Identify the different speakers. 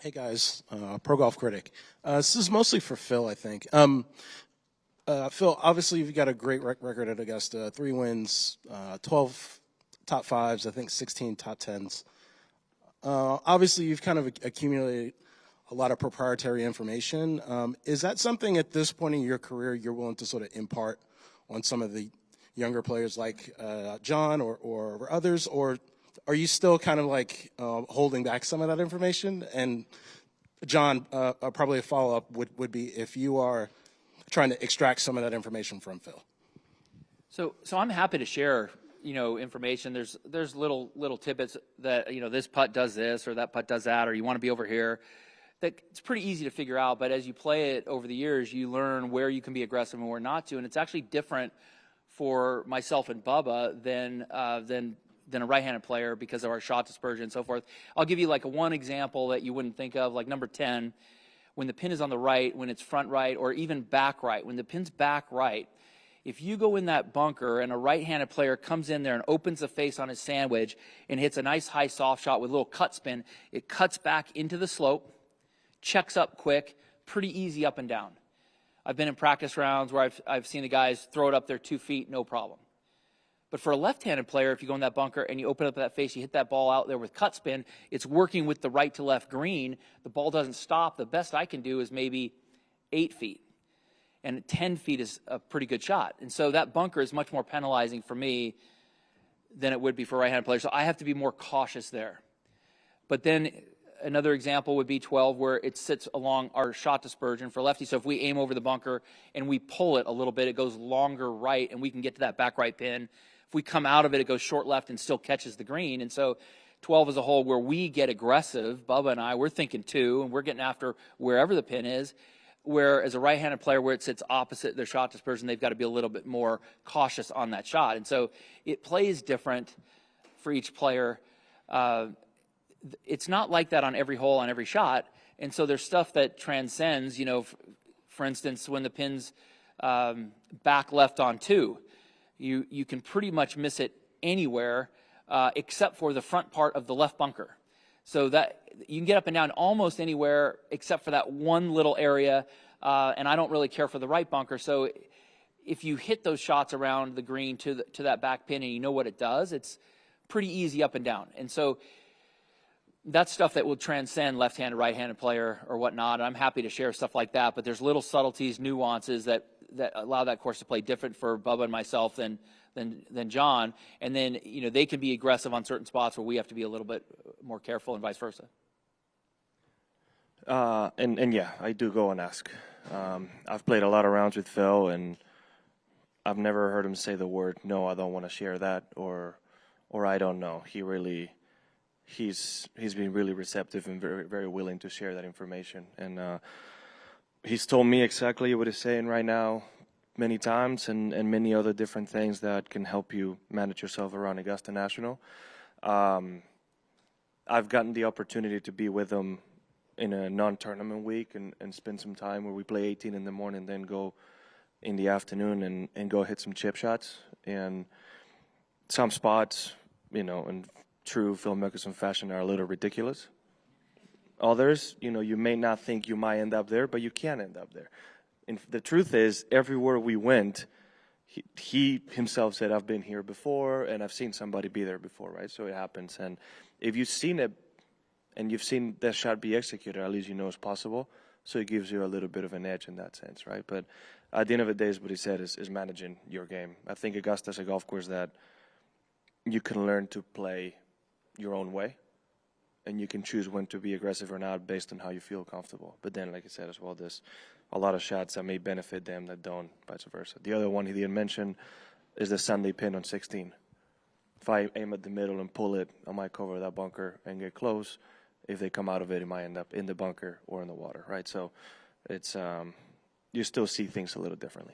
Speaker 1: Hey guys, Pro Golf Critic. This is mostly for Phil, I think. Phil, obviously you've got a great record at Augusta. 3 wins, 12 top fives, I think 16 top tens. Obviously you've kind of accumulated a lot of proprietary information. Is that something at this point in your career you're willing to sort of impart on some of the younger players like Jon or others, or are you still kind of like holding back some of that information? And Jon, probably a follow-up would be if you are trying to extract some of that information from Phil.
Speaker 2: So I'm happy to share, information. There's little tidbits that, this putt does this or that putt does that, or you want to be over here. That it's pretty easy to figure out, but as you play it over the years, you learn where you can be aggressive and where not to, and it's actually different for myself and Bubba than a right-handed player because of our shot dispersion and so forth. I'll give you like one example that you wouldn't think of, like number 10, when the pin is on the right, when it's front right, or even back right. When the pin's back right, if you go in that bunker and a right-handed player comes in there and opens the face on his sandwich and hits a nice high soft shot with a little cut spin, it cuts back into the slope, checks up quick, pretty easy up and down. I've been in practice rounds where I've seen the guys throw it up there 2 feet, no problem. But for a left-handed player, if you go in that bunker and you open up that face, you hit that ball out there with cut spin, it's working with the right to left green. The ball doesn't stop. The best I can do is maybe 8 feet. And 10 feet is a pretty good shot. And so that bunker is much more penalizing for me than it would be for a right-handed player. So I have to be more cautious there. But then another example would be 12, where it sits along our shot dispersion for lefty. So if we aim over the bunker and we pull it a little bit, it goes longer right, and we can get to that back right pin. If we come out of it, it goes short left and still catches the green. And so 12 as a whole, where we get aggressive, Bubba and I, we're thinking 2, and we're getting after wherever the pin is. Where as a right-handed player, where it sits opposite their shot dispersion, they've got to be a little bit more cautious on that shot. And so it plays different for each player. It's not like that on every hole, on every shot. And so there's stuff that transcends, for instance, when the pin's back left on 2, you can pretty much miss it anywhere except for the front part of the left bunker. So that you can get up and down almost anywhere except for that one little area, and I don't really care for the right bunker. So if you hit those shots around the green to that back pin and you know what it does, it's pretty easy up and down. And so that's stuff that will transcend left-handed, right-handed player or whatnot. And I'm happy to share stuff like that, but there's little subtleties, nuances that allow that course to play different for Bubba and myself than Jon. And then, they can be aggressive on certain spots where we have to be a little bit more careful and vice versa.
Speaker 3: And yeah, I do go and ask. I've played a lot of rounds with Phil, and I've never heard him say the word, no, I don't want to share that, or I don't know. He's been really receptive and very, very willing to share that information. And he's told me exactly what he's saying right now many times, and many other different things that can help you manage yourself around Augusta National. I've gotten the opportunity to be with him in a non-tournament week and spend some time where we play 18 in the morning, then go in the afternoon and go hit some chip shots. And some spots, in true Phil Mickelson fashion, are a little ridiculous. Others, you may not think you might end up there, but you can end up there. And the truth is, everywhere we went, he himself said, I've been here before, and I've seen somebody be there before, right? So it happens. And if you've seen it, and you've seen that shot be executed, at least you know it's possible. So it gives you a little bit of an edge in that sense, right? But at the end of the day, is what he said, is managing your game. I think Augusta's a golf course that you can learn to play your own way, and you can choose when to be aggressive or not based on how you feel comfortable. But then, like I said as well, there's a lot of shots that may benefit them that don't, vice versa. The other one he didn't mention is the Sunday pin on 16. If I aim at the middle and pull it, I might cover that bunker and get close. If they come out of it, it might end up in the bunker or in the water, right? So it's you still see things a little differently.